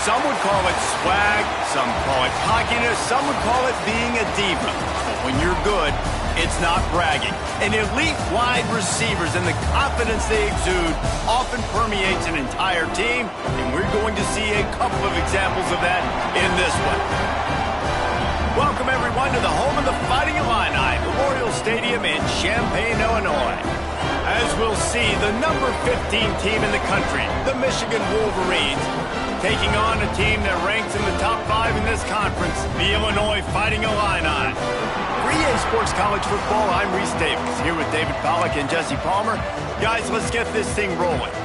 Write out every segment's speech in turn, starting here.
Some would call it swag, some call it cockiness, some would call it being a diva. But when you're good, it's not bragging. And elite wide receivers and the confidence they exude often permeates an entire team, and we're going to see a couple of examples of that in this one. Welcome, everyone, to the home of the Fighting Illini, Memorial Stadium in Champaign, Illinois. As we'll see, the number 15 team in the country, the Michigan Wolverines, taking on a team that ranks in the top 5 in this conference, the Illinois Fighting Illini. For EA Sports College Football, I'm Reese Davis, here with David Pollack and Jesse Palmer. Guys, let's get this thing rolling.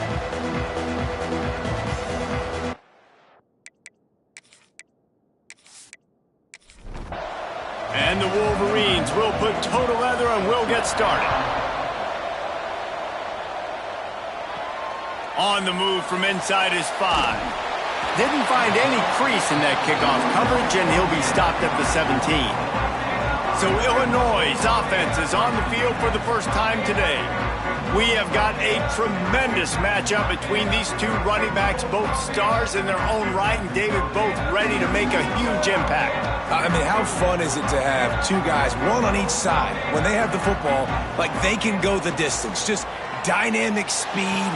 And the Wolverines will put total leather and we'll get started. On the move from inside his 5. Didn't find any crease in that kickoff coverage, and he'll be stopped at the 17. So Illinois' offense is on the field for the first time today. We have got a tremendous matchup between these two running backs, both stars in their own right, and David, both ready to make a huge impact. I mean, how fun is it to have two guys, one on each side, when they have the football, like they can go the distance. Just dynamic speed,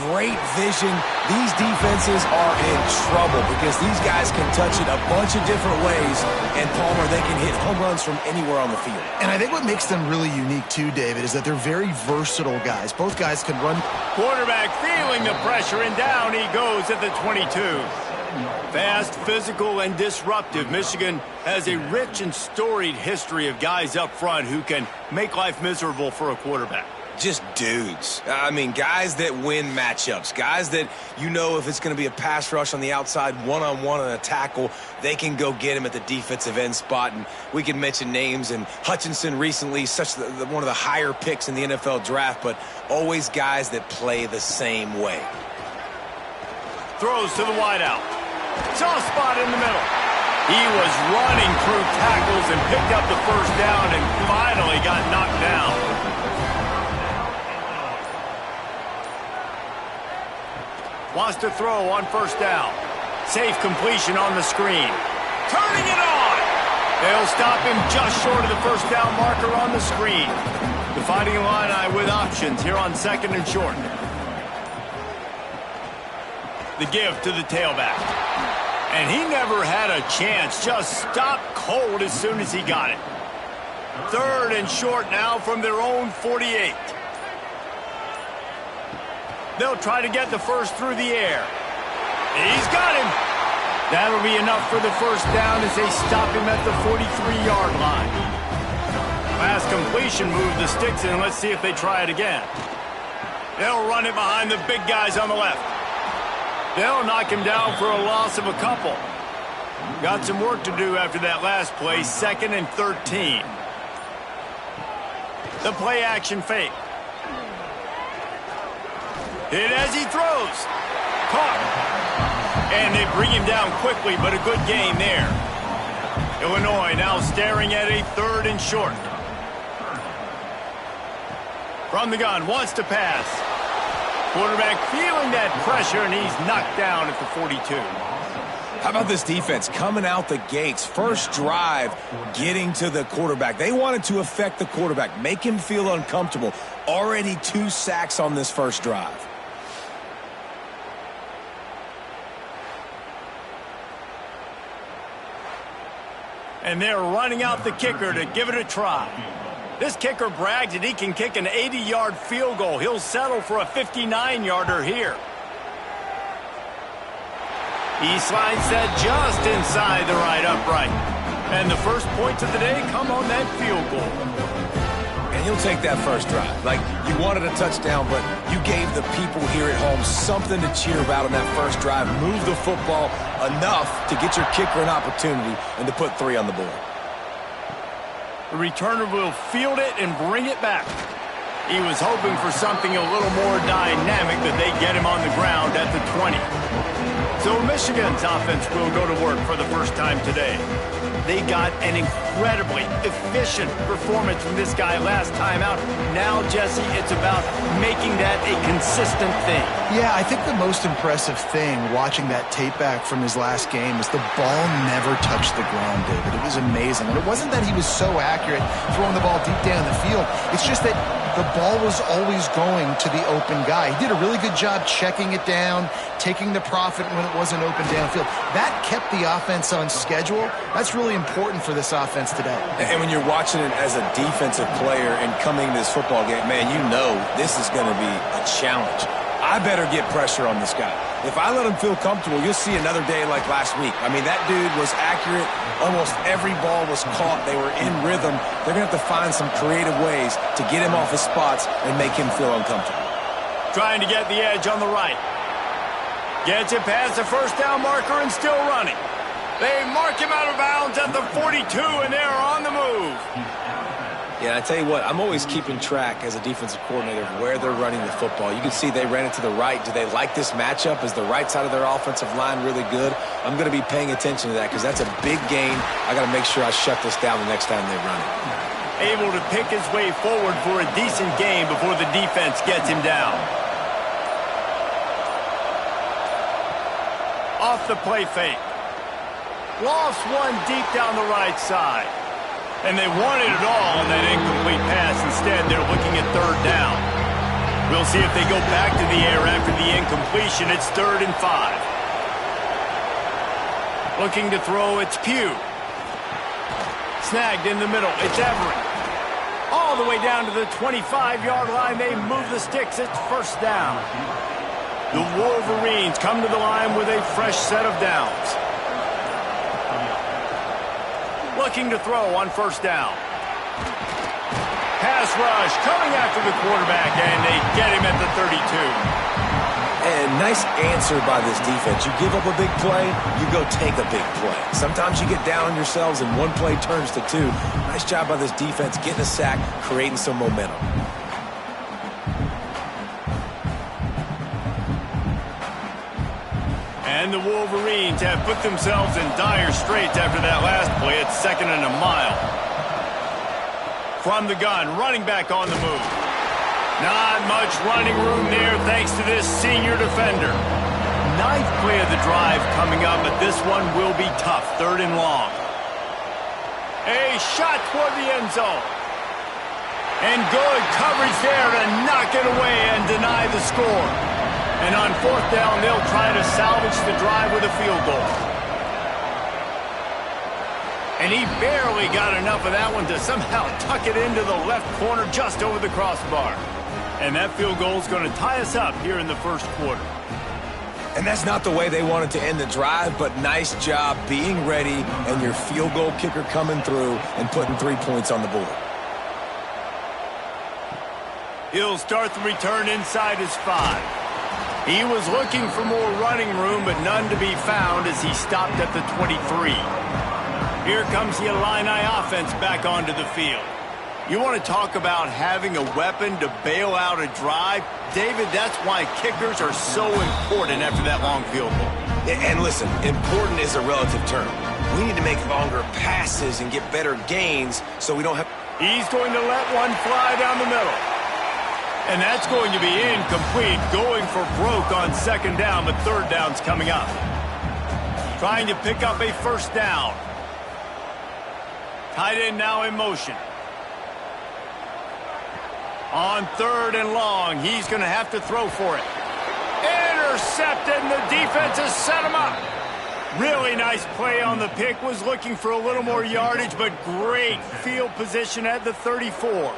great vision. These defenses are in trouble because these guys can touch it a bunch of different ways, and Palmer, they can hit home runs from anywhere on the field. And I think what makes them really unique too, David, is that they're very versatile guys. Both guys can run. Quarterback feeling the pressure, and down he goes at the 22. Fast, physical, and disruptive. Michigan has a rich and storied history of guys up front who can make life miserable for a quarterback. Just dudes. I mean, guys that win matchups. Guys that, you know, if it's going to be a pass rush on the outside, one-on-one on a tackle, they can go get him at the defensive end spot. And we can mention names, and Hutchinson recently, one of the higher picks in the NFL draft, but always guys that play the same way. Throws to the wideout. Soft spot in the middle. He was running through tackles and picked up the first down and finally got knocked down. Wants to throw on first down. Safe completion on the screen. Turning it on! They'll stop him just short of the first down marker on the screen. The Fighting Illini with options here on 2nd and short. The give to the tailback. And he never had a chance. Just stopped cold as soon as he got it. 3rd and short now from their own 48. They'll try to get the first through the air. He's got him. That'll be enough for the first down as they stop him at the 43-yard line. Pass completion, move the sticks in. Let's see if they try it again. They'll run it behind the big guys on the left. They'll knock him down for a loss of a couple. Got some work to do after that last play, 2nd and 13. The play action fake. Hit as he throws. Caught. And they bring him down quickly, but a good game there. Illinois now staring at a 3rd and short. From the gun, wants to pass. Quarterback feeling that pressure, and he's knocked down at the 42. How about this defense coming out the gates? First drive, getting to the quarterback. They wanted to affect the quarterback, make him feel uncomfortable. Already 2 sacks on this first drive. And they're running out the kicker to give it a try. This kicker brags that he can kick an 80-yard field goal. He'll settle for a 59-yarder here. He slides that just inside the right upright. And the first points of the day come on that field goal. And he'll take that first drive. Like, you wanted a touchdown, but you gave the people here at home something to cheer about on that first drive. Move the football enough to get your kicker an opportunity and to put 3 on the board. The returner will field it and bring it back. He was hoping for something a little more dynamic, but they get him on the ground at the 20. So Michigan's offense will go to work for the first time today. They got an incredibly efficient performance from this guy last time out. Now, Jesse, it's about making that a consistent thing. Yeah, I think the most impressive thing watching that tape back from his last game is the ball never touched the ground, David. It was amazing. And it wasn't that he was so accurate throwing the ball deep down the field. It's just that the ball was always going to the open guy. He did a really good job checking it down, taking the profit when it wasn't open downfield. That kept the offense on schedule. That's really important for this offense today. And when you're watching it as a defensive player and coming to this football game, man, you know this is going to be a challenge. I better get pressure on this guy. If I let him feel comfortable, you'll see another day like last week. I mean, that dude was accurate. Almost every ball was caught. They were in rhythm. They're going to have to find some creative ways to get him off his spots and make him feel uncomfortable. Trying to get the edge on the right. Gets it past the first down marker and still running. They mark him out of bounds at the 42, and they're on the move. Yeah, I tell you what, I'm always keeping track as a defensive coordinator of where they're running the football. You can see they ran it to the right. Do they like this matchup? Is the right side of their offensive line really good? I'm going to be paying attention to that because that's a big gain. I got to make sure I shut this down the next time they run it. Able to pick his way forward for a decent gain before the defense gets him down. Off the play fake. Lost one deep down the right side. And they wanted it all on that incomplete pass. Instead, they're looking at third down. We'll see if they go back to the air after the incompletion. It's 3rd and 5. Looking to throw, it's Pugh. Snagged in the middle, it's Everett. All the way down to the 25-yard line. They move the sticks. It's 1st down. The Wolverines come to the line with a fresh set of downs. Looking to throw on 1st down. Pass rush coming after the quarterback, and they get him at the 32. And nice answer by this defense. You give up a big play, you go take a big play. Sometimes you get down on yourselves and one play turns to 2. Nice job by this defense getting a sack, creating some momentum. And the Wolverines have put themselves in dire straits after that last play. It's 2nd and a mile. From the gun, running back on the move. Not much running room there thanks to this senior defender. 9th play of the drive coming up, but this one will be tough. 3rd and long. A shot toward the end zone. And good coverage there to knock it away and deny the score. And on 4th down, they'll try to salvage the drive with a field goal. And he barely got enough of that one to somehow tuck it into the left corner just over the crossbar. And that field goal is going to tie us up here in the 1st quarter. And that's not the way they wanted to end the drive, but nice job being ready and your field goal kicker coming through and putting 3 points on the board. He'll start the return inside his 5. He was looking for more running room, but none to be found as he stopped at the 23. Here comes the Illini offense back onto the field. You want to talk about having a weapon to bail out a drive? David, that's why kickers are so important after that long field goal. And listen, important is a relative term. We need to make longer passes and get better gains so we don't have... He's going to let one fly down the middle. And that's going to be incomplete, going for broke on 2nd down, but 3rd down's coming up. Trying to pick up a 1st down. Tight end now in motion. On 3rd and long, he's going to have to throw for it. Intercepted, and the defense has set him up. Really nice play on the pick. Was looking for a little more yardage, but great field position at the 34.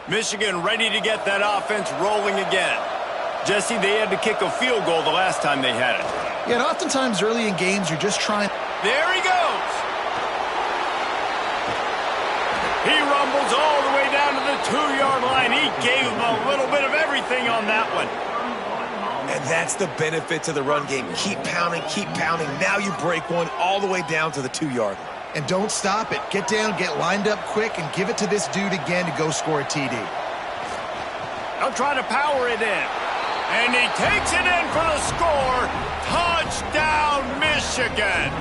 Michigan ready to get that offense rolling again. Jesse, they had to kick a field goal the last time they had it. Yeah, and oftentimes early in games, you're just trying... There he goes! He rumbles all the way down to the 2-yard line. He gave him a little bit of everything on that one. And And that's the benefit to the run game. Keep pounding, keep pounding. Now you break one all the way down to the 2-yard line. And don't stop it. Get down, get lined up quick, and give it to this dude again to go score a TD. They'll try to power it in. And he takes it in for the score. Touchdown, Michigan.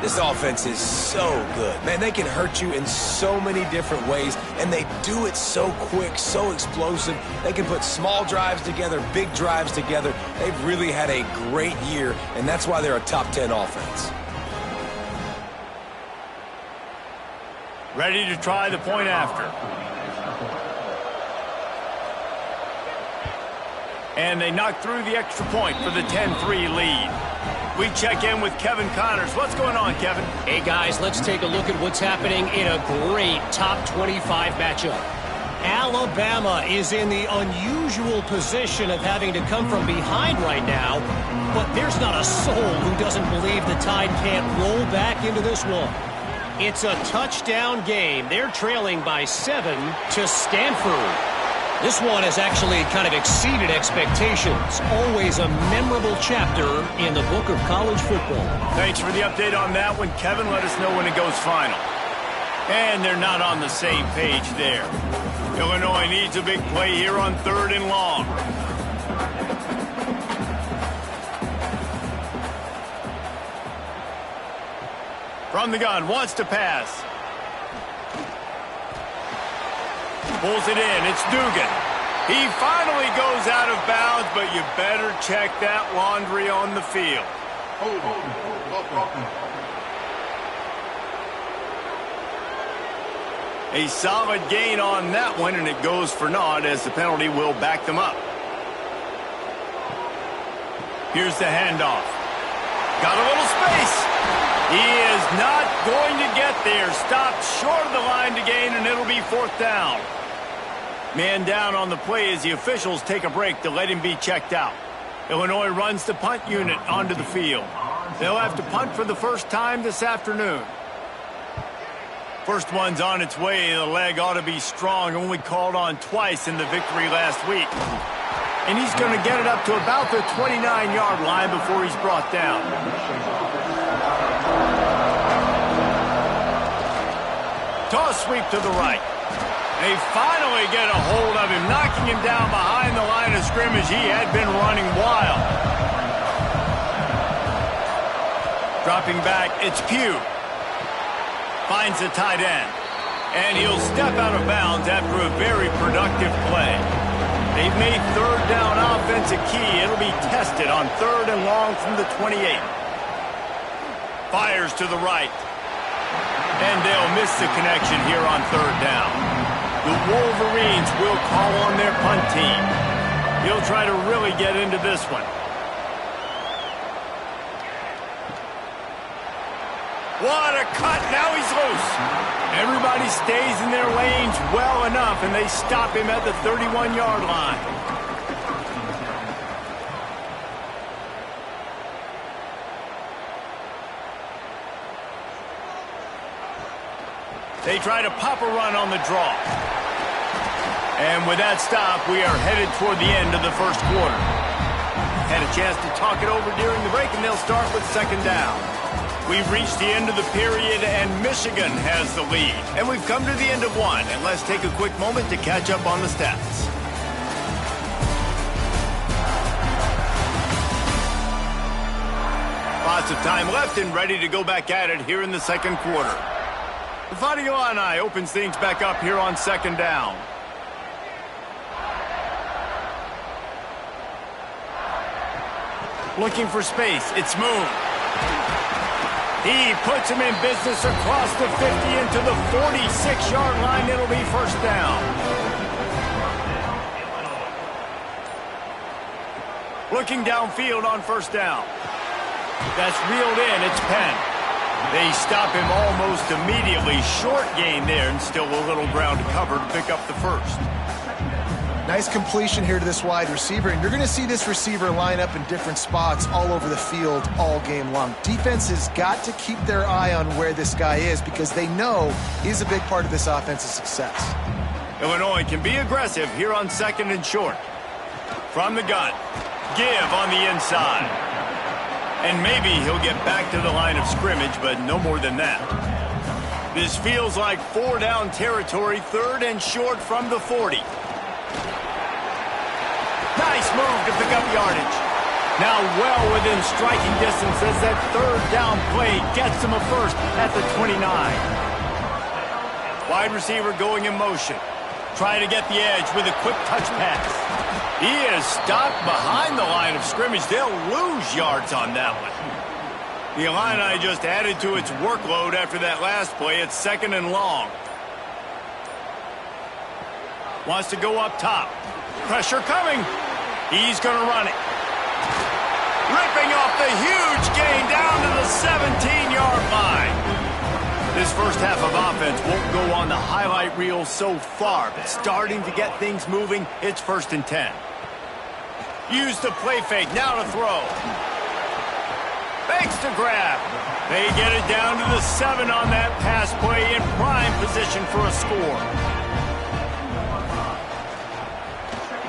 This offense is so good. Man, they can hurt you in so many different ways, and they do it so quick, so explosive. They can put small drives together, big drives together. They've really had a great year, and that's why they're a top 10 offense. Ready to try the point after. And they knock through the extra point for the 10-3 lead. We check in with Kevin Connors. What's going on, Kevin? Hey, guys, let's take a look at what's happening in a great top 25 matchup. Alabama is in the unusual position of having to come from behind right now, but there's not a soul who doesn't believe the Tide can't roll back into this one. It's a touchdown game. They're trailing by 7 to Stanford. This one has actually kind of exceeded expectations. Always a memorable chapter in the book of college football. Thanks for the update on that one, Kevin. Let us know when it goes final. And they're not on the same page there. Illinois needs a big play here on 3rd and long. From the gun, wants to pass. Pulls it in. It's Dugan. He finally goes out of bounds, but you better check that laundry on the field. A solid gain on that one, and it goes for naught as the penalty will back them up. Here's the handoff. Got a little space. He is not going to get there. Stopped short of the line to gain, and it'll be 4th down. Man down on the play as the officials take a break to let him be checked out. Illinois runs the punt unit onto the field. They'll have to punt for the first time this afternoon. First one's on its way. The leg ought to be strong. Only called on twice in the victory last week. And he's going to get it up to about the 29-yard line before he's brought down. Toss sweep to the right. They finally get a hold of him, knocking him down behind the line of scrimmage. He had been running wild. Dropping back, it's Pugh. Finds the tight end. And he'll step out of bounds after a very productive play. They've made 3rd down offense a key. It'll be tested on 3rd and long from the 28. Fires to the right. And they'll miss the connection here on 3rd down. The Wolverines will call on their punt team. He'll try to really get into this one. What a cut. Now he's loose. Everybody stays in their lanes well enough, and they stop him at the 31-yard line. They try to pop a run on the draw. And with that stop, we are headed toward the end of the first quarter. Had a chance to talk it over during the break, and they'll start with 2nd down. We've reached the end of the period, and Michigan has the lead. And we've come to the end of one, and let's take a quick moment to catch up on the stats. Lots of time left and ready to go back at it here in the 2nd quarter. The Fighting Illini opens things back up here on 2nd down. Looking for space. It's Moon. He puts him in business across the 50 into the 46-yard line. It'll be 1st down. Looking downfield on 1st down. That's reeled in. It's Penn. They stop him almost immediately. Short gain there, and still a little ground to cover to pick up the 1st. Nice completion here to this wide receiver, and you're going to see this receiver line up in different spots all over the field all game long. Defense has got to keep their eye on where this guy is because they know he's a big part of this offense's success. Illinois can be aggressive here on 2nd and short. From the gun. Give on the inside. And maybe he'll get back to the line of scrimmage, but no more than that. This feels like 4-down territory, 3rd and short from the 40. Nice move to pick up yardage. Now well within striking distance as that 3rd down play gets him a first at the 29. Wide receiver going in motion. Trying to get the edge with a quick touch pass. He is stopped behind the line of scrimmage. They'll lose yards on that one. The Illini just added to its workload after that last play. It's 2nd and long. Wants to go up top. Pressure coming. He's going to run it. Ripping off the huge gain down to the 17-yard line. This first half of offense won't go on the highlight reel so far, but starting to get things moving, it's 1st and 10. Use the play fake, now to throw. Fakes to grab. They get it down to the 7 on that pass play in prime position for a score.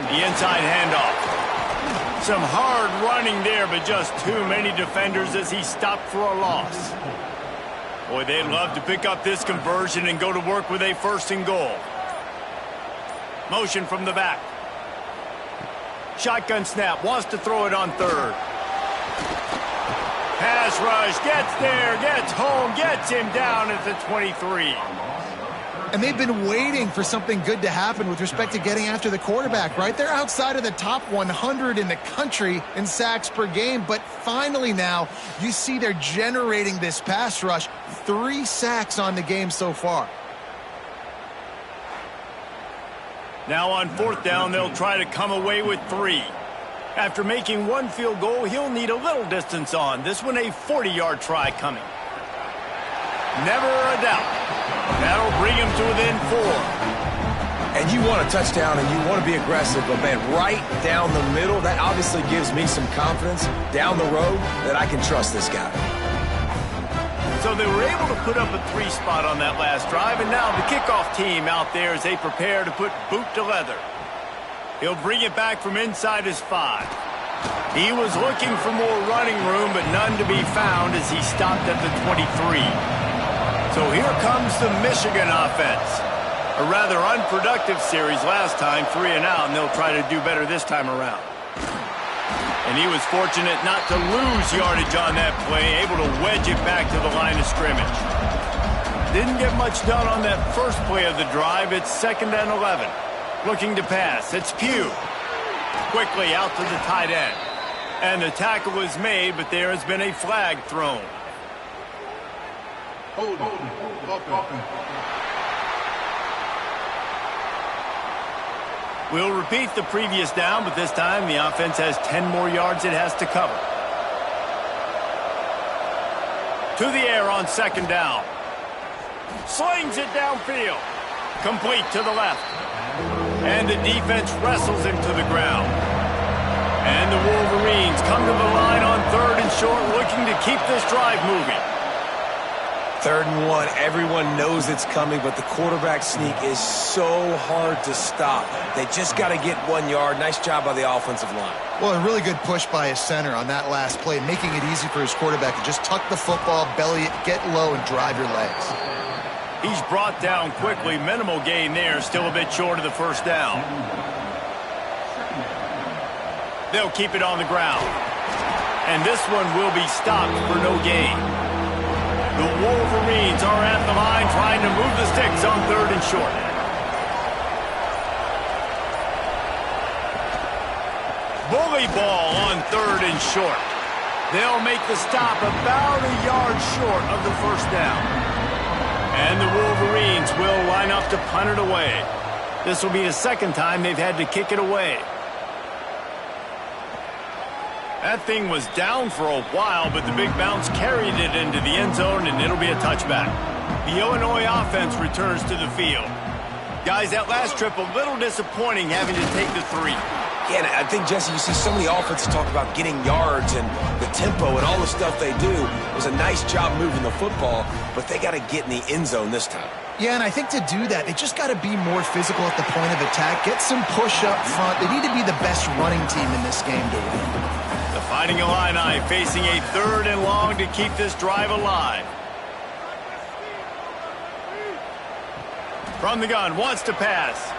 The inside handoff. Some hard running there, but just too many defenders as he stopped for a loss. Boy, they'd love to pick up this conversion and go to work with a 1st and goal. Motion from the back. Shotgun snap, wants to throw it on 3rd. Pass rush, gets there, gets home, gets him down at the 23. And they've been waiting for something good to happen with respect to getting after the quarterback, right? They're outside of the top 100 in the country in sacks per game, but finally now you see they're generating this pass rush. 3 sacks on the game so far. Now on 4th down, they'll try to come away with 3. After making 1 field goal, he'll need a little distance on. This one a 40-yard try coming. Never a doubt. That'll bring him to within 4. And you want a touchdown and you want to be aggressive, but man, right down the middle, that obviously gives me some confidence down the road that I can trust this guy. So they were able to put up a 3 spot on that last drive, and now the kickoff team out there as they prepare to put boot to leather. He'll bring it back from inside his 5. He was looking for more running room, but none to be found as he stopped at the 23. So here comes the Michigan offense. A rather unproductive series last time, 3 and out, and they'll try to do better this time around. And he was fortunate not to lose yardage on that play, able to wedge it back to the line of scrimmage. Didn't get much done on that first play of the drive. It's 2nd and 11. Looking to pass. It's Pugh. Quickly out to the tight end. And the tackle is made, but there has been a flag thrown. We'll repeat the previous down, but this time the offense has 10 more yards it has to cover. To the air on 2nd down. Slings it downfield. Complete to the left. And the defense wrestles him to the ground. And the Wolverines come to the line on 3rd and short, looking to keep this drive moving. 3rd and 1, everyone knows it's coming, but the quarterback sneak is so hard to stop. They just got to get 1 yard. Nice job by the offensive line. Well, a really good push by his center on that last play, making it easy for his quarterback to just tuck the football, belly it, get low, and drive your legs. He's brought down quickly. Minimal gain there, still a bit short of the 1st down. They'll keep it on the ground. And this one will be stopped for no gain. The Wolverines are at the line trying to move the sticks on 3rd and short. Bully ball on 3rd and short. They'll make the stop about a yard short of the 1st down. And the Wolverines will line up to punt it away. This will be the 2nd time they've had to kick it away. That thing was down for a while, but the big bounce carried it into the end zone, and it'll be a touchback. The Illinois offense returns to the field. Guys, that last trip a little disappointing having to take the 3. Yeah, and I think, Jesse, you see so many offenses talk about getting yards and the tempo and all the stuff they do. It was a nice job moving the football, but they got to get in the end zone this time. Yeah, and I think to do that, they just got to be more physical at the point of attack, get some push up front. They need to be the best running team in this game to win. The Fighting Illini facing a 3rd and long to keep this drive alive. From the gun, wants to pass.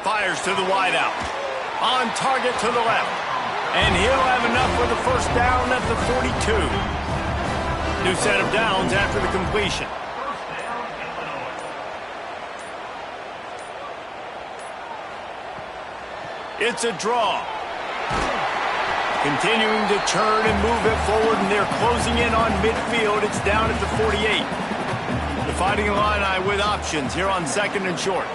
Fires to the wideout. On target to the left. And he'll have enough for the first down at the 42. New set of downs after the completion. It's a draw. Continuing to churn and move it forward, and they're closing in on midfield. It's down at the 48. The Fighting Illini with options here on 2nd and short.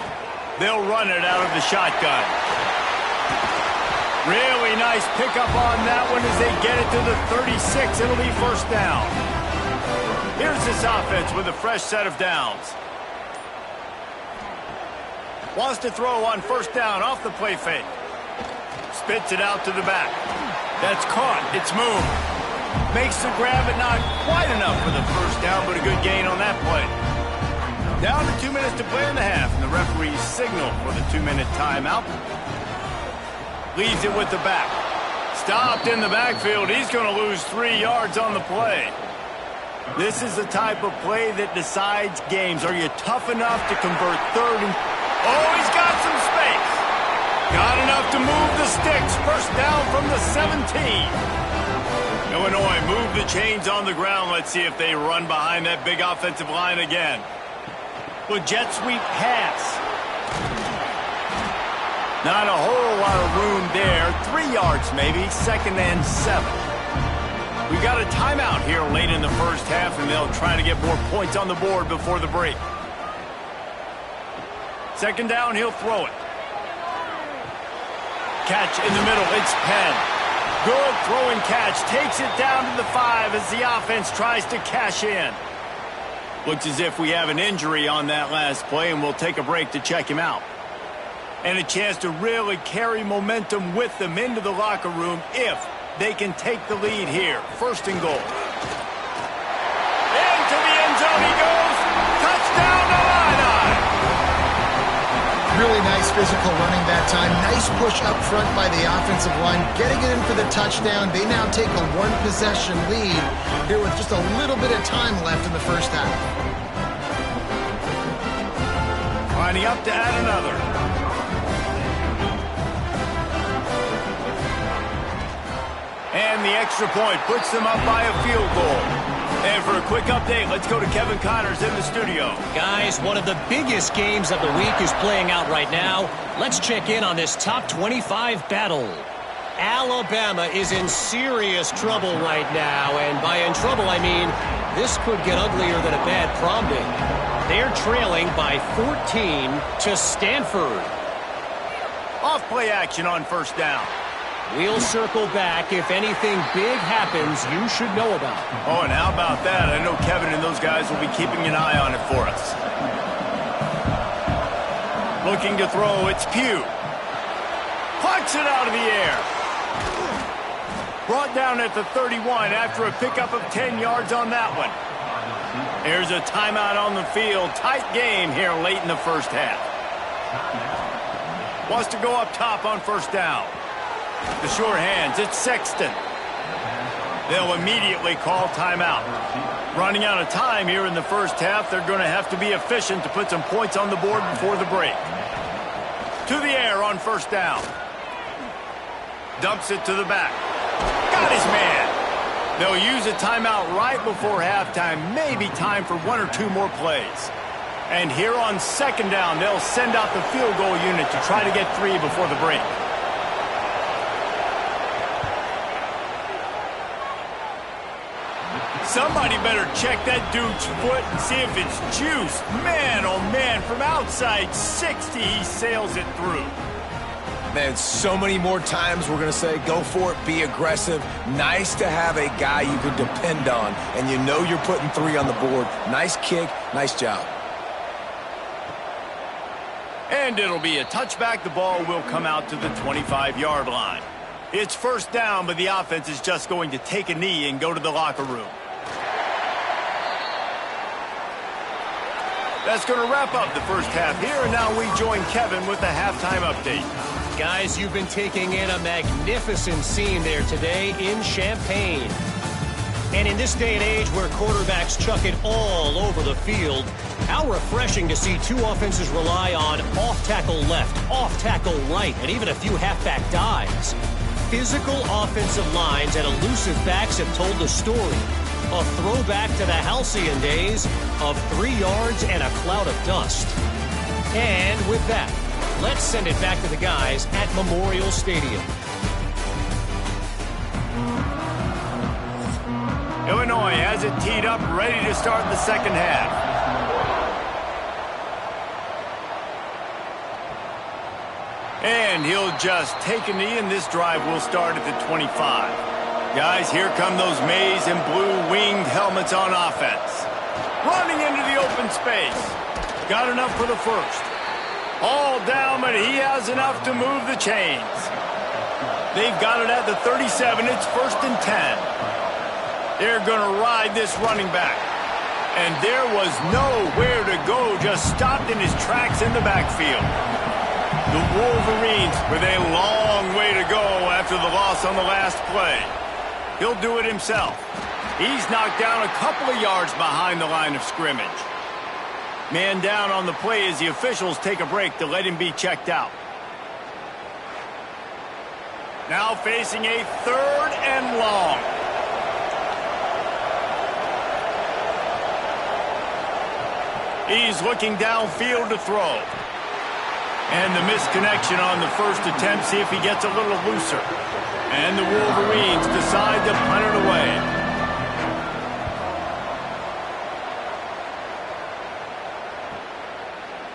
They'll run it out of the shotgun. Really nice pickup on that one as they get it to the 36. It'll be first down. Here's this offense with a fresh set of downs. Wants to throw on first down off the play fake. Spits it out to the back. That's caught. It's moved. Makes the grab, but not quite enough for the first down, but a good gain on that play. Down to 2 minutes to play in the half, and the referee's signal for the 2-minute timeout. Leaves it with the back. Stopped in the backfield. He's going to lose 3 yards on the play. This is the type of play that decides games. Are you tough enough to convert 3rd and... Oh, he's got some space. Got enough to move the sticks. First down from the 17. Illinois move the chains on the ground. Let's see if they run behind that big offensive line again. With jet sweep pass. Not a whole lot of room there. 3 yards maybe. 2nd and 7. We got a timeout here late in the first half, and they'll try to get more points on the board before the break. 2nd down, he'll throw it. Catch in the middle. It's Penn. Good throwing catch. Takes it down to the 5 as the offense tries to cash in. Looks as if we have an injury on that last play, and we'll take a break to check him out. And a chance to really carry momentum with them into the locker room if they can take the lead here. 1st and goal. Into the end zone he goes. Touchdown Illini. Really nice physical running that time. Nice push up front by the offensive line. Getting it in for the touchdown. They now take a 1-possession lead here with just a little bit of time left in the first half. Lining up to add another. And the extra point puts them up by a field goal. And for a quick update, let's go to Kevin Connors in the studio. Guys, one of the biggest games of the week is playing out right now. Let's check in on this top 25 battle. Alabama is in serious trouble right now, and by in trouble I mean this could get uglier than a bad prom date. They're trailing by 14 to Stanford. Off play action on first down. We'll circle back. If anything big happens, you should know about it. Oh, and how about that? I know Kevin and those guys will be keeping an eye on it for us. Looking to throw, it's Pugh. Punts it out of the air. Brought down at the 31 after a pickup of 10 yards on that one. There's a timeout on the field. Tight game here late in the first half. Wants to go up top on first down. The sure hands, it's Sexton. They'll immediately call timeout. Running out of time here in the first half, they're going to have to be efficient to put some points on the board before the break. To the air on first down. Dumps it to the back. Got his man. They'll use a timeout right before halftime. Maybe time for 1 or 2 more plays. And here on 2nd down, they'll send out the field goal unit to try to get 3 before the break. Somebody better check that dude's foot and see if it's juiced. Man, oh man, from outside 60, he sails it through. Man, so many more times we're going to say, go for it, be aggressive. Nice to have a guy you can depend on, and you know you're putting 3 on the board. Nice kick, nice job. And it'll be a touchback. The ball will come out to the 25-yard line. It's first down, but the offense is just going to take a knee and go to the locker room. That's going to wrap up the first half here, and now we join Kevin with the halftime update. Guys, you've been taking in a magnificent scene there today in Champaign. And in this day and age where quarterbacks chuck it all over the field, how refreshing to see two offenses rely on off-tackle left, off-tackle right, and even a few halfback dives. Physical offensive lines and elusive backs have told the story. A throwback to the halcyon days of 3 yards and a cloud of dust. And with that, let's send it back to the guys at Memorial Stadium. Illinois has it teed up, ready to start the second half. And he'll just take a knee, and this drive will start at the 25. Guys, here come those maize and blue winged helmets on offense. Running into the open space. Got enough for the first. All down, but he has enough to move the chains. They've got it at the 37. It's 1st and 10. They're going to ride this running back. And there was nowhere to go, just stopped in his tracks in the backfield. The Wolverines with a long way to go after the loss on the last play. He'll do it himself. He's knocked down a couple of yards behind the line of scrimmage. Man down on the play as the officials take a break to let him be checked out. Now facing a 3rd and long. He's looking downfield to throw. And the misconnection on the first attempt. See if he gets a little looser. And the Wolverines decide to punt it away.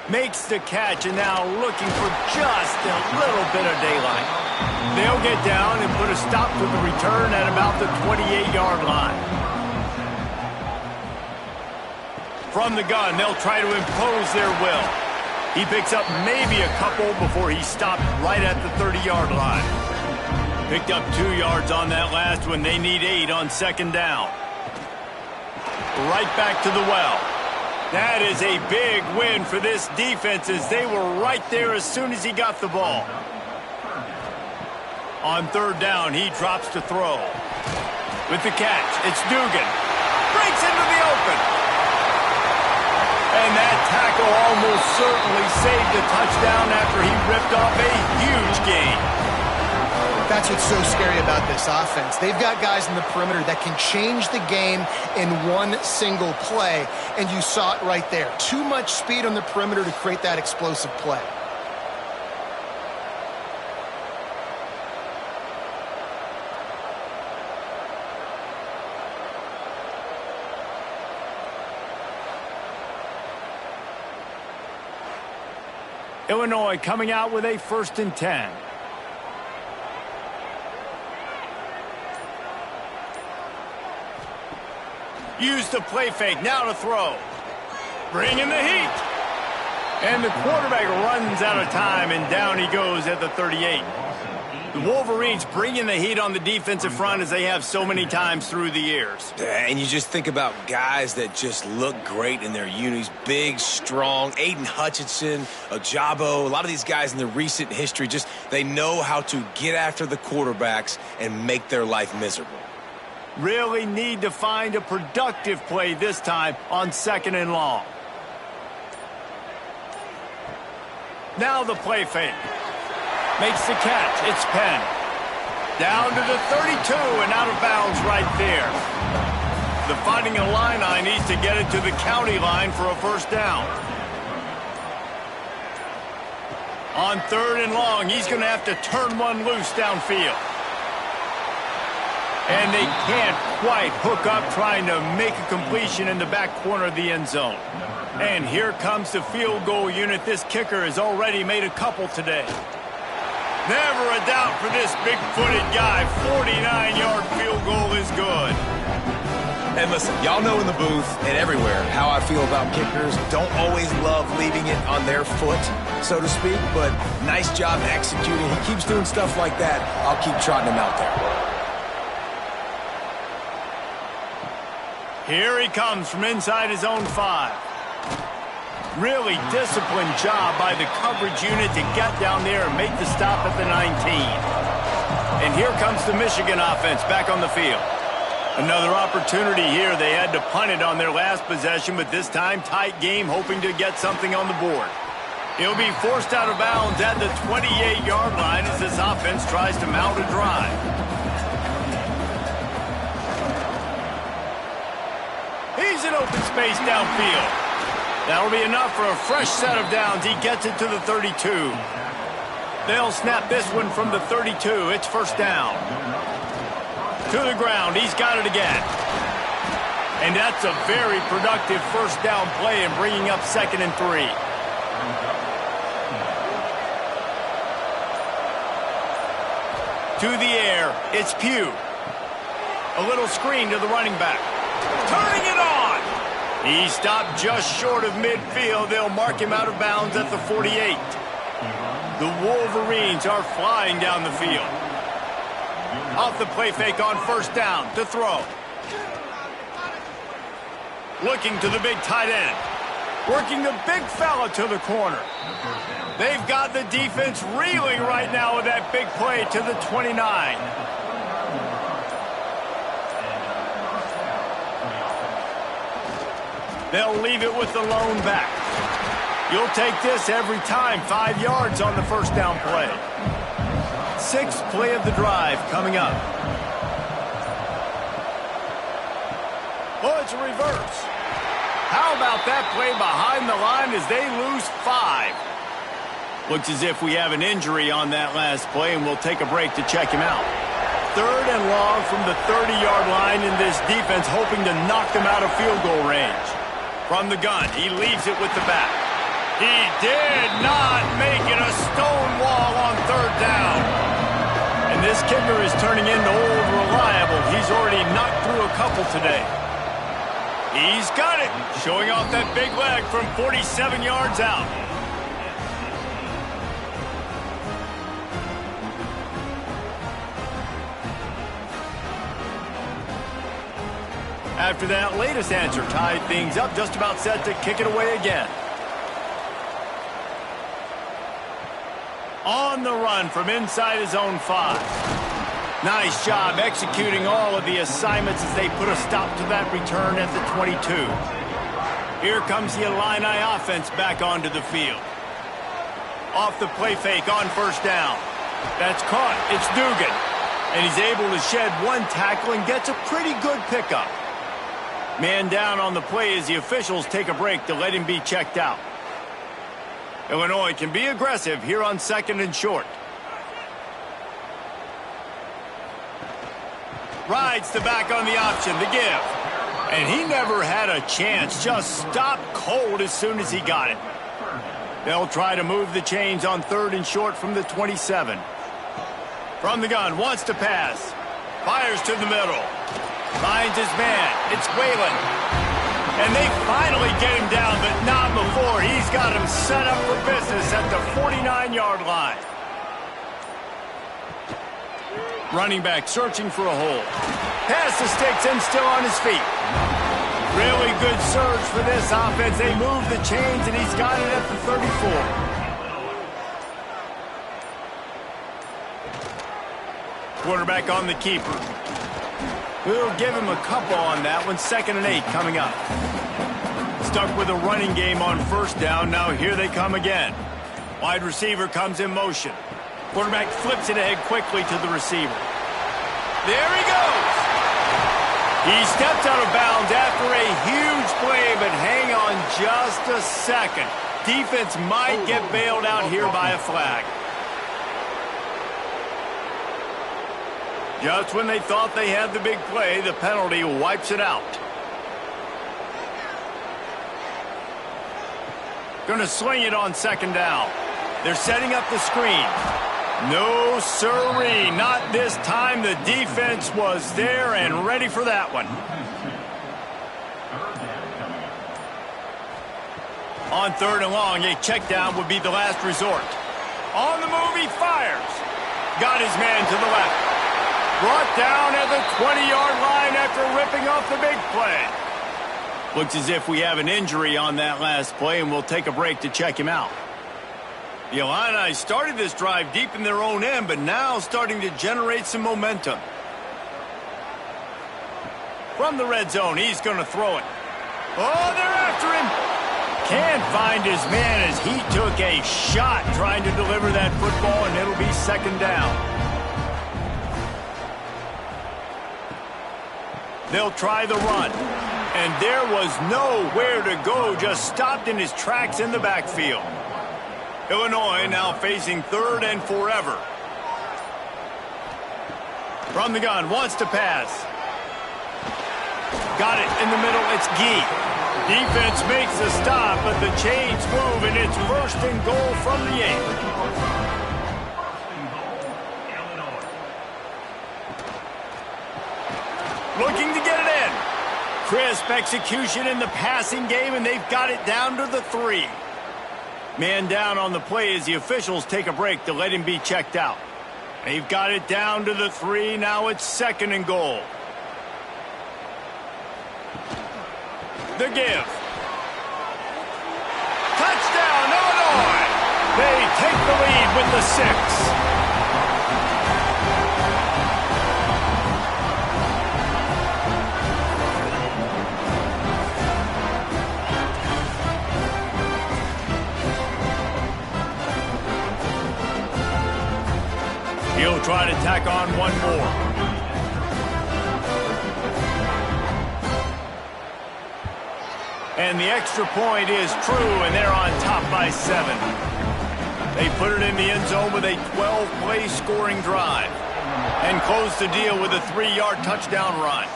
Makes the catch, and now looking for just a little bit of daylight. They'll get down and put a stop to the return at about the 28-yard line. From the gun, they'll try to impose their will. He picks up maybe a couple before he stopped right at the 30-yard line. Picked up 2 yards on that last one. They need 8 on 2nd down. Right back to the well. That is a big win for this defense as they were right there as soon as he got the ball. On 3rd down, he drops to throw. With the catch, it's Dugan. Breaks into the open. And that tackle almost certainly saved a touchdown after he ripped off a huge gain. That's what's so scary about this offense. They've got guys in the perimeter that can change the game in one single play, and you saw it right there. Too much speed on the perimeter to create that explosive play. Illinois coming out with a 1st and 10. Use the play fake, now to throw. Bringing the heat. And the quarterback runs out of time, and down he goes at the 38. The Wolverines bringing the heat on the defensive front as they have so many times through the years. And you just think about guys that just look great in their unis. Big, strong, Aiden Hutchinson, Ojabo, a lot of these guys in the recent history, just they know how to get after the quarterbacks and make their life miserable. Really need to find a productive play this time on 2nd and long. Now the play fake. Makes the catch. It's Penn. Down to the 32 and out of bounds right there. The Fighting Illini needs to get it to the county line for a 1st down. On 3rd and long, he's going to have to turn one loose downfield. And they can't quite hook up trying to make a completion in the back corner of the end zone. And here comes the field goal unit. This kicker has already made a couple today. Never a doubt for this big-footed guy. 49-yard field goal is good. And listen, y'all know in the booth and everywhere how I feel about kickers. Don't always love leaving it on their foot, so to speak, but nice job executing. He keeps doing stuff like that. I'll keep trotting him out there. Here he comes from inside his own 5. Really disciplined job by the coverage unit to get down there and make the stop at the 19. And here comes the Michigan offense back on the field. Another opportunity here. They had to punt it on their last possession, but this time tight game, hoping to get something on the board. He'll be forced out of bounds at the 28-yard line as this offense tries to mount a drive. He's in open space downfield. That'll be enough for a fresh set of downs. He gets it to the 32. They'll snap this one from the 32. It's first down. To the ground. He's got it again. And that's a very productive first down play and bringing up 2nd and 3. To the air, it's Pugh. A little screen to the running back. Turning it on! He stopped just short of midfield. They'll mark him out of bounds at the 48. The Wolverines are flying down the field. Off the play fake on first down to throw. Looking to the big tight end. Working the big fella to the corner. They've got the defense reeling right now with that big play to the 29. They'll leave it with the lone back. You'll take this every time. 5 yards on the first down play. 6th play of the drive coming up. Oh, it's a reverse. How about that play behind the line as they lose 5? Looks as if we have an injury on that last play, and we'll take a break to check him out. 3rd and long from the 30-yard line, in this defense hoping to knock them out of field goal range. From the gun, he leaves it with the back. He did not make it a stone wall on 3rd down. And this kicker is turning into old reliable. He's already knocked through a couple today. He's got it, showing off that big leg from 47 yards out. After that latest answer tied things up, just about set to kick it away again. On the run from inside his own 5. Nice job executing all of the assignments as they put a stop to that return at the 22. Here comes the Illini offense back onto the field. Off the play fake on first down. That's caught. It's Dugan. And he's able to shed one tackle and gets a pretty good pickup. Man down on the play as the officials take a break to let him be checked out. Illinois can be aggressive here on 2nd and short. Rides the back on the option to give. And he never had a chance. Just stopped cold as soon as he got it. They'll try to move the chains on 3rd and short from the 27. From the gun, wants to pass. Fires to the middle. Finds his man. It's Whalen. And they finally get him down, but not before. He's got him set up for business at the 49-yard line. Running back searching for a hole. Pass the sticks and still on his feet. Really good surge for this offense. They move the chains, and he's got it at the 34. Quarterback on the keeper. We'll give him a couple on that one. 2nd and 8 coming up. Stuck with a running game on first down. Now here they come again. Wide receiver comes in motion. Quarterback flips it ahead quickly to the receiver. There he goes. He stepped out of bounds after a huge play, but hang on just a second. Defense might get bailed out here by a flag. Just when they thought they had the big play, the penalty wipes it out. Going to sling it on 2nd down. They're setting up the screen. No sirree, not this time. The defense was there and ready for that one. On 3rd and long, a check down would be the last resort. On the move, he fires. Got his man to the left. Brought down at the 20-yard line after ripping off the big play. Looks as if we have an injury on that last play, and we'll take a break to check him out. The Illini started this drive deep in their own end, but now starting to generate some momentum. From the red zone, he's going to throw it. Oh, they're after him. Can't find his man as he took a shot trying to deliver that football, and it'll be second down. They'll try the run. And there was nowhere to go, just stopped in his tracks in the backfield. Illinois now facing third and forever. From the gun, wants to pass. Got it in the middle, it's Gee. Defense makes the stop, but the chains move, and it's first and goal from the 8. Looking to get it in. Crisp execution in the passing game, and they've got it down to the 3. Man down on the play as the officials take a break to let him be checked out. They've got it down to the 3. Now it's second and goal. The give. Touchdown, Illinois! They take the lead with the 6. He'll try to tack on one more. And the extra point is true, and they're on top by 7. They put it in the end zone with a 12-play scoring drive and close the deal with a 3-yard touchdown run.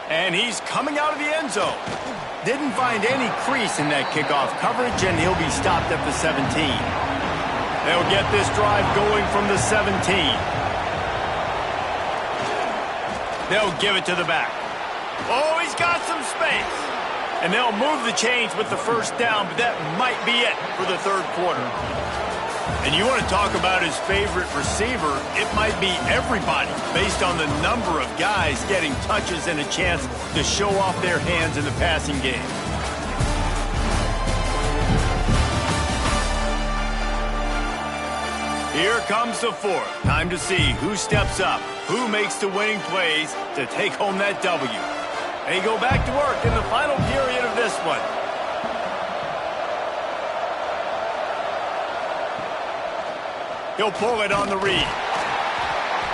And he's coming out of the end zone. Didn't find any crease in that kickoff coverage, and he'll be stopped at the 17. They'll get this drive going from the 17. They'll give it to the back. Oh, he's got some space. And they'll move the chains with the first down, but that might be it for the third quarter. And you want to talk about his favorite receiver, it might be everybody based on the number of guys getting touches and a chance to show off their hands in the passing game. Here comes the 4th. Time to see who steps up, who makes the winning plays to take home that W. They go back to work in the final period of this one. He'll pull it on the read.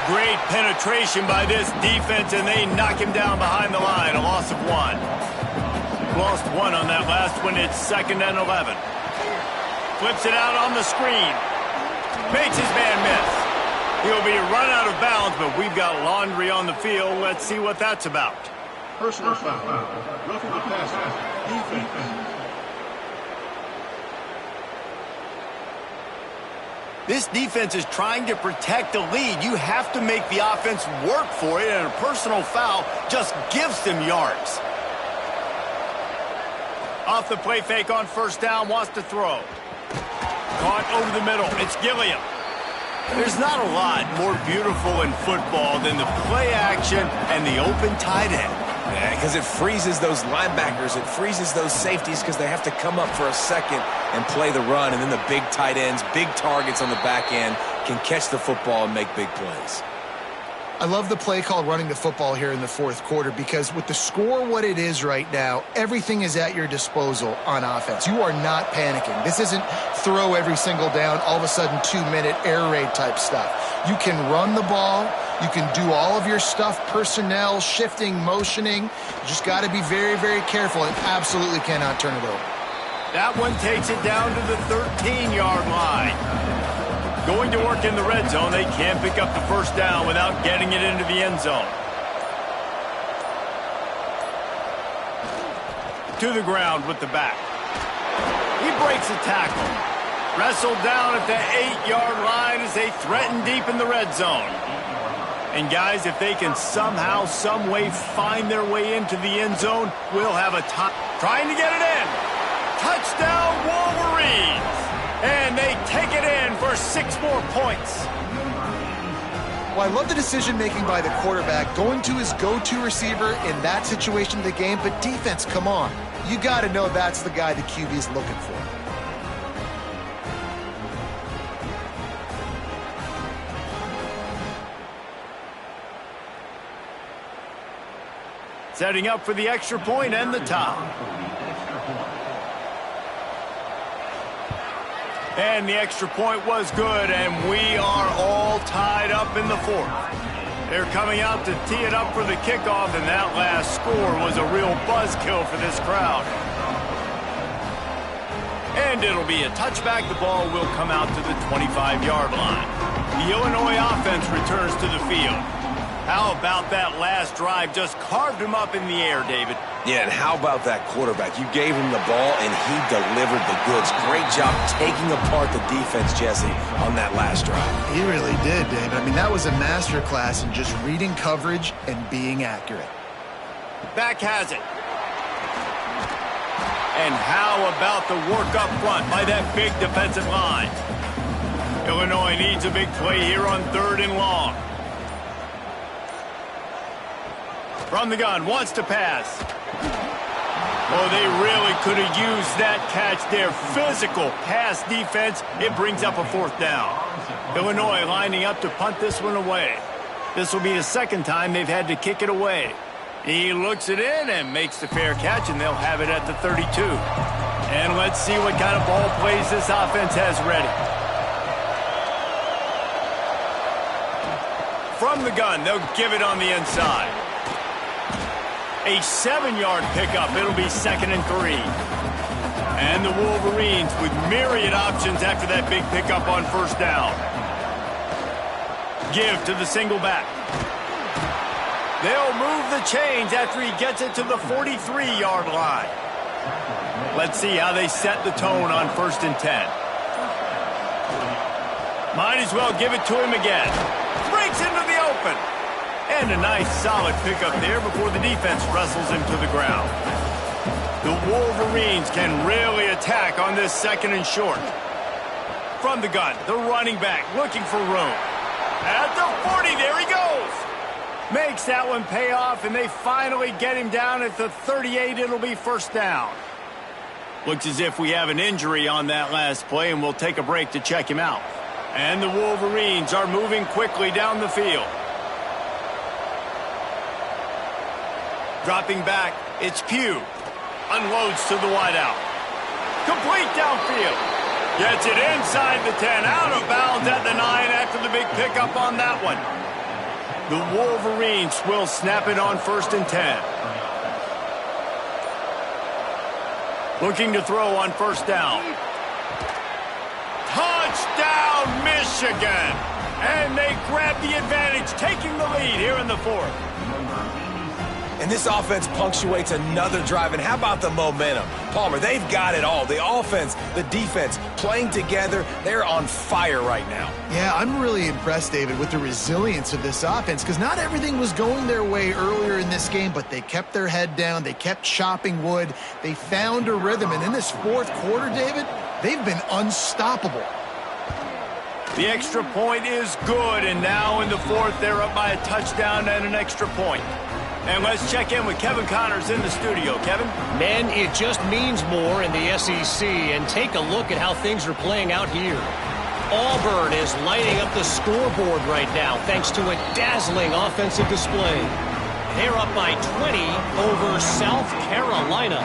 Great penetration by this defense, and they knock him down behind the line. A loss of 1. Lost 1 on that last one. It's second and 11. Flips it out on the screen. Makes his man miss. He'll be run out of bounds, but we've got laundry on the field. Let's see what that's about. Personal foul. Roughing the passer. Defense. This defense is trying to protect the lead. You have to make the offense work for it, and a personal foul just gives them yards. Off the play fake on first down, wants to throw. Caught over the middle. It's Gilliam. There's not a lot more beautiful in football than the play action and the open tight end. Yeah, because it freezes those linebackers. It freezes those safeties because they have to come up for a second and play the run. And then the big tight ends, big targets on the back end can catch the football and make big plays. I love the play called running the football here in the fourth quarter because with the score what it is right now, everything is at your disposal on offense. You are not panicking. This isn't throw every single down, all of a sudden 2-minute air raid type stuff. You can run the ball. You can do all of your stuff, personnel, shifting, motioning. You just got to be very, very careful and absolutely cannot turn it over. That one takes it down to the 13-yard line. Going to work in the red zone, they can't pick up the first down without getting it into the end zone. To the ground with the back. He breaks a tackle. Wrestled down at the 8-yard line as they threaten deep in the red zone. And guys, if they can somehow, some way find their way into the end zone, we'll have a top. Trying to get it in. Touchdown, Wolverines. And they take it in for 6 more points. Well, I love the decision-making by the quarterback, going to his go-to receiver in that situation of the game, but defense, come on. You got to know that's the guy the QB is looking for. Setting up for the extra point and the top. And the extra point was good, and we are all tied up in the fourth. They're coming out to tee it up for the kickoff, and that last score was a real buzzkill for this crowd. And it'll be a touchback. The ball will come out to the 25-yard line. The Illinois offense returns to the field. How about that last drive? Just carved him up in the air, David. Yeah, and how about that quarterback? You gave him the ball, and he delivered the goods. Great job taking apart the defense, Jesse, on that last drive. He really did, David. I mean, that was a masterclass in just reading coverage and being accurate. Back has it. And how about the work up front by that big defensive line? Illinois needs a big play here on 3rd and long. From the gun, wants to pass. Oh, they really could have used that catch there. Physical pass defense. It brings up a 4th down. Illinois lining up to punt this one away. This will be the 2nd time they've had to kick it away. He looks it in and makes the fair catch, and they'll have it at the 32. And let's see what kind of ball plays this offense has ready. From the gun, they'll give it on the inside. A 7-yard pickup. It'll be 2nd and 3. And the Wolverines with myriad options after that big pickup on 1st down. Give to the single back. They'll move the chains after he gets it to the 43-yard line. Let's see how they set the tone on 1st and 10. Might as well give it to him again. Breaks into the open. And a nice solid pickup there before the defense wrestles him to the ground. The Wolverines can really attack on this 2nd and short. From the gun, the running back looking for room. At the 40, there he goes. Makes that one pay off, and they finally get him down at the 38. It'll be 1st down. Looks as if we have an injury on that last play, and we'll take a break to check him out. And the Wolverines are moving quickly down the field. Dropping back, it's Pugh. Unloads to the wideout. Complete downfield. Gets it inside the 10, out of bounds at the 9 after the big pickup on that one. The Wolverines will snap it on 1st and 10. Looking to throw on 1st down. Touchdown, Michigan! And they grab the advantage, taking the lead here in the 4th. And this offense punctuates another drive. And how about the momentum? Palmer, they've got it all. The offense, the defense, playing together. They're on fire right now. Yeah, I'm really impressed, David, with the resilience of this offense, because not everything was going their way earlier in this game, but they kept their head down. They kept chopping wood. They found a rhythm. And in this 4th quarter, David, they've been unstoppable. The extra point is good, and now in the 4th, they're up by a touchdown and an extra point. And let's check in with Kevin Connors in the studio. Kevin? Men, it just means more in the SEC, and take a look at how things are playing out here. Auburn is lighting up the scoreboard right now thanks to a dazzling offensive display. They're up by 20 over South Carolina.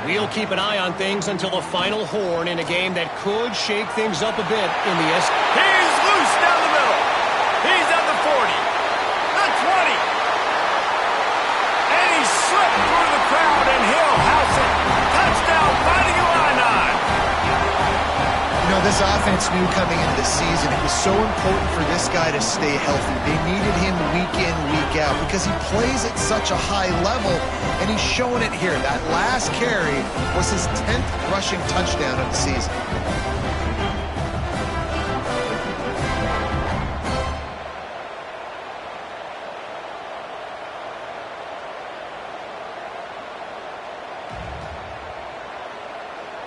We'll keep an eye on things until the final horn in a game that could shake things up a bit in the SEC. He's loose down the middle. He's at the 40, the 20. Slip through the crowd, and he'll house it. Touchdown, Fighting Illini. You know, this offense knew coming into the season it was so important for this guy to stay healthy. They needed him week in, week out, because he plays at such a high level, and he's showing it here. That last carry was his 10th rushing touchdown of the season.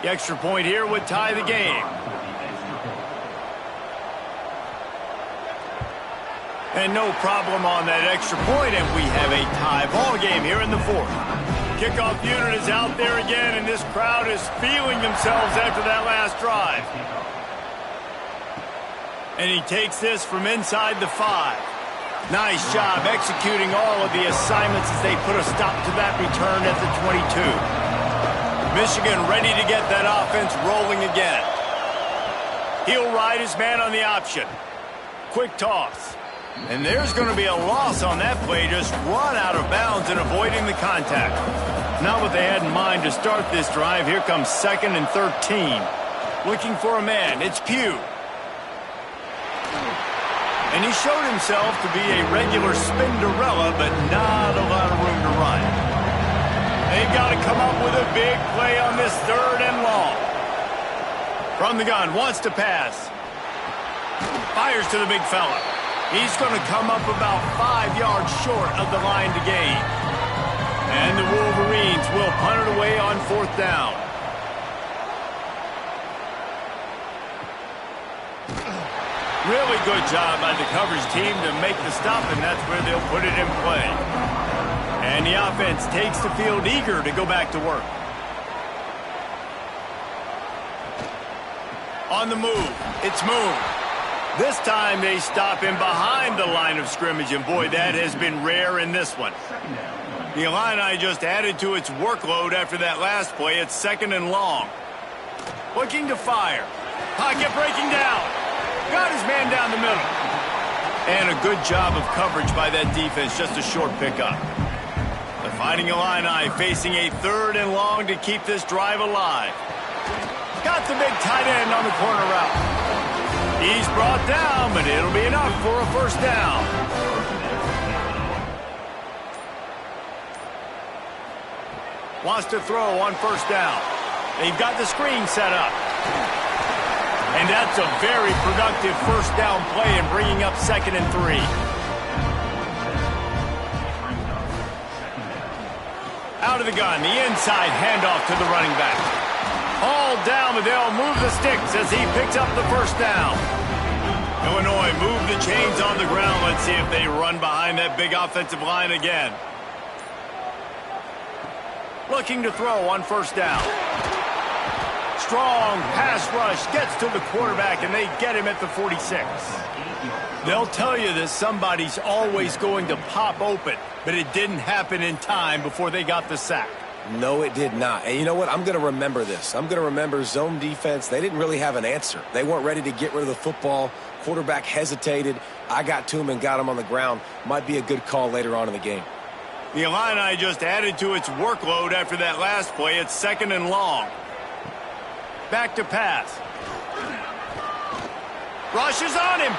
The extra point here would tie the game. And no problem on that extra point, and we have a tie ball game here in the fourth. Kickoff unit is out there again, and this crowd is feeling themselves after that last drive. And he takes this from inside the 5. Nice job executing all of the assignments as they put a stop to that return at the 22. Michigan ready to get that offense rolling again. He'll ride his man on the option. Quick toss. And there's going to be a loss on that play, just run out of bounds and avoiding the contact. Not what they had in mind to start this drive. Here comes 2nd and 13. Looking for a man. It's Pugh. And he showed himself to be a regular Spinderella, but not a lot of room to run. They've got to come up with a big play on this 3rd and long. From the gun, wants to pass. Fires to the big fella. He's going to come up about 5 yards short of the line to gain. And the Wolverines will punt it away on 4th down. Really good job by the coverage team to make the stop, and that's where they'll put it in play. And the offense takes the field eager to go back to work. On the move, it's Moon. This time they stop him behind the line of scrimmage, and boy, that has been rare in this one. The Illini just added to its workload after that last play. It's 2nd and long. Looking to fire. Pocket breaking down. Got his man down the middle. And a good job of coverage by that defense, just a short pickup. The Fighting Illini facing a 3rd and long to keep this drive alive. Got the big tight end on the corner route. He's brought down, but it'll be enough for a 1st down. Wants to throw on 1st down. They've got the screen set up. And that's a very productive 1st down play and bringing up 2nd and 3. Out of the gun, the inside handoff to the running back. All down, but they'll move the sticks as he picks up the 1st down. Illinois move the chains on the ground. Let's see if they run behind that big offensive line again. Looking to throw on 1st down. Strong pass rush gets to the quarterback, and they get him at the 46. They'll tell you that somebody's always going to pop open, but it didn't happen in time before they got the sack. No, it did not. And you know what? I'm going to remember this. I'm going to remember zone defense. They didn't really have an answer. They weren't ready to get rid of the football. Quarterback hesitated. I got to him and got him on the ground. Might be a good call later on in the game. The Illini just added to its workload after that last play. It's 2nd and long. Back to pass. Rushes on him.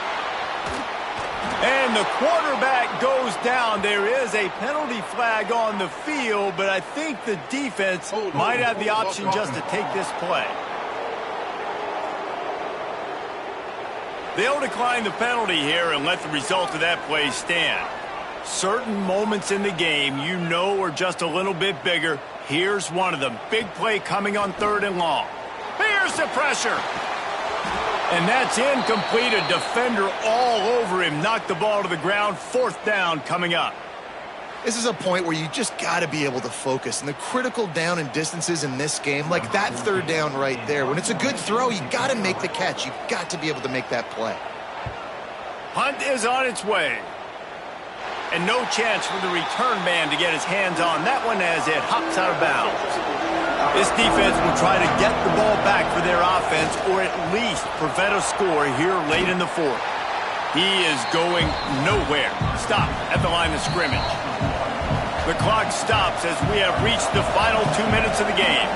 And the quarterback goes down. There is a penalty flag on the field, but I think the defense might have the option just to take this play. They'll decline the penalty here and let the result of that play stand. Certain moments in the game you know are just a little bit bigger. Here's one of them. Big play coming on 3rd and long. Here's the pressure. And that's incomplete. A defender all over him. Knocked the ball to the ground. 4th down coming up. This is a point where you just got to be able to focus. And the critical down and distances in this game, like that 3rd down right there, when it's a good throw, you got to make the catch. You've got to be able to make that play. Punt is on its way. And no chance for the return man to get his hands on that one as it hops out of bounds. This defense will try to get the ball back for their offense or at least prevent a score here late in the 4th. He is going nowhere. Stop at the line of scrimmage. The clock stops as we have reached the final 2 minutes of the game.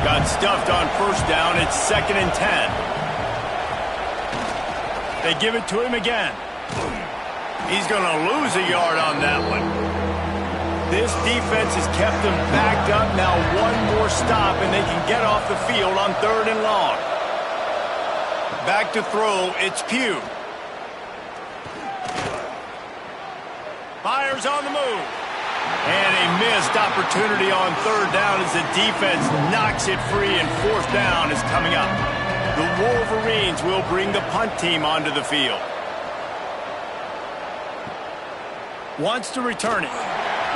Got stuffed on 1st down. It's 2nd and 10. They give it to him again. He's going to lose a yard on that one. This defense has kept them backed up. Now one more stop, and they can get off the field on 3rd and long. Back to throw, it's Pugh. Fires on the move. And a missed opportunity on 3rd down as the defense knocks it free, and 4th down is coming up. The Wolverines will bring the punt team onto the field. Wants to return it.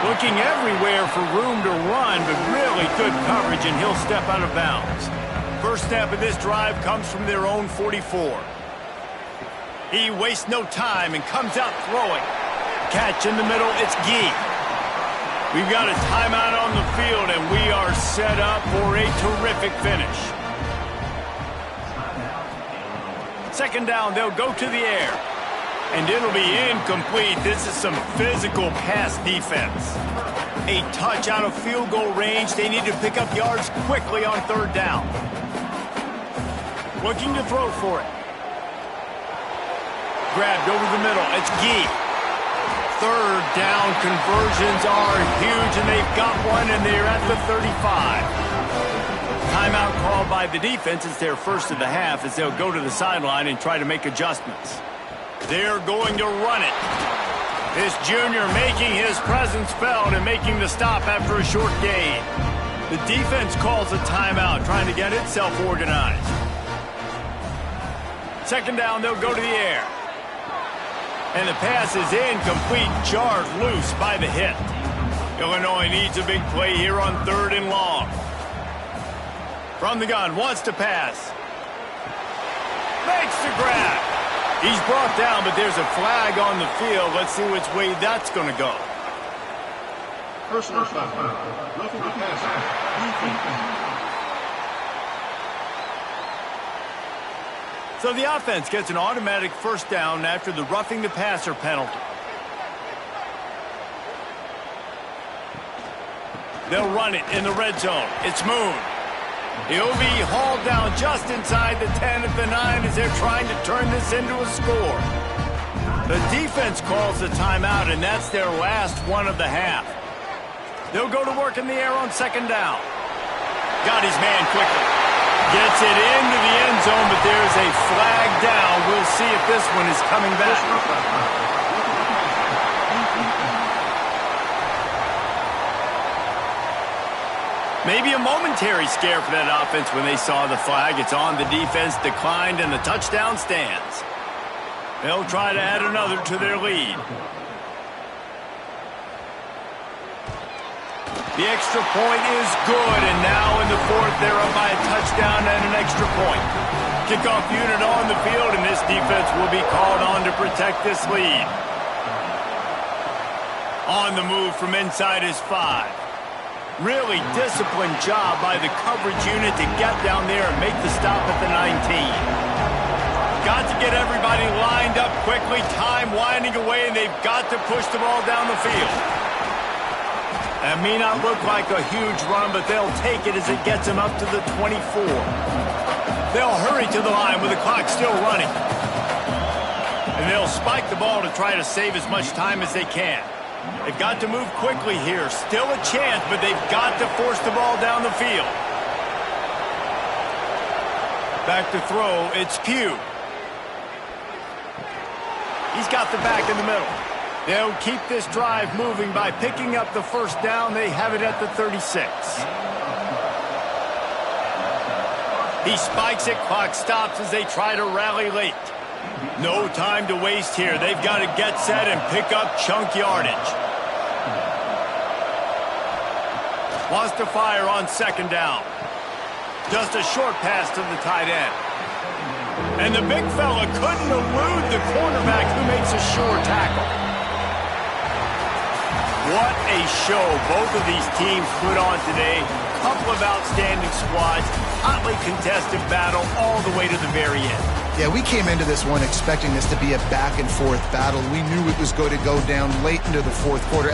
Looking everywhere for room to run, but really good coverage, and he'll step out of bounds. First step of this drive comes from their own 44. He wastes no time and comes out throwing. Catch in the middle, it's Gee. We've got a timeout on the field, and we are set up for a terrific finish. Second down, they'll go to the air. And it'll be incomplete. This is some physical pass defense. A touch out of field goal range. They need to pick up yards quickly on third down. Looking to throw for it. Grabbed over the middle. It's Gee. Third down conversions are huge, and they've got one, and they're at the 35. Timeout called by the defense. It's their first of the half as they'll go to the sideline and try to make adjustments. They're going to run it. This junior making his presence felt and making the stop after a short gain. The defense calls a timeout, trying to get itself organized. Second down, they'll go to the air. And the pass is incomplete, jarred loose by the hit. Illinois needs a big play here on third and long. From the gun, wants to pass. Makes the grab. He's brought down, but there's a flag on the field. Let's see which way that's going to go. Personal foul. Roughing the passer. So the offense gets an automatic first down after the roughing the passer penalty. They'll run it in the red zone. It's Moon. He'll be hauled down just inside the 10 at the 9 as they're trying to turn this into a score. The defense calls the timeout, and that's their last one of the half. They'll go to work in the air on second down. Got his man quickly. Gets it into the end zone, but there's a flag down. We'll see if this one is coming back. Maybe a momentary scare for that offense when they saw the flag. It's on, the defense declined, and the touchdown stands. They'll try to add another to their lead. The extra point is good, and now in the fourth, they're up by a touchdown and an extra point. Kickoff unit on the field, and this defense will be called on to protect this lead. On the move from inside his 5. Really disciplined job by the coverage unit to get down there and make the stop at the 19. Got to get everybody lined up quickly, time winding away, and they've got to push the ball down the field. That may not look like a huge run, but they'll take it as it gets them up to the 24. They'll hurry to the line with the clock still running. And they'll spike the ball to try to save as much time as they can. They've got to move quickly here. Still a chance, but they've got to force the ball down the field. Back to throw, it's Pugh. He's got the back in the middle. They'll keep this drive moving by picking up the first down. They have it at the 36. He spikes it, clock stops as they try to rally late. No time to waste here. They've got to get set and pick up chunk yardage. Wants to fire on second down. Just a short pass to the tight end. And the big fella couldn't elude the cornerback who makes a sure tackle. What a show both of these teams put on today. Couple of outstanding squads. Hotly contested battle all the way to the very end. Yeah, we came into this one expecting this to be a back-and-forth battle. We knew it was going to go down late into the fourth quarter.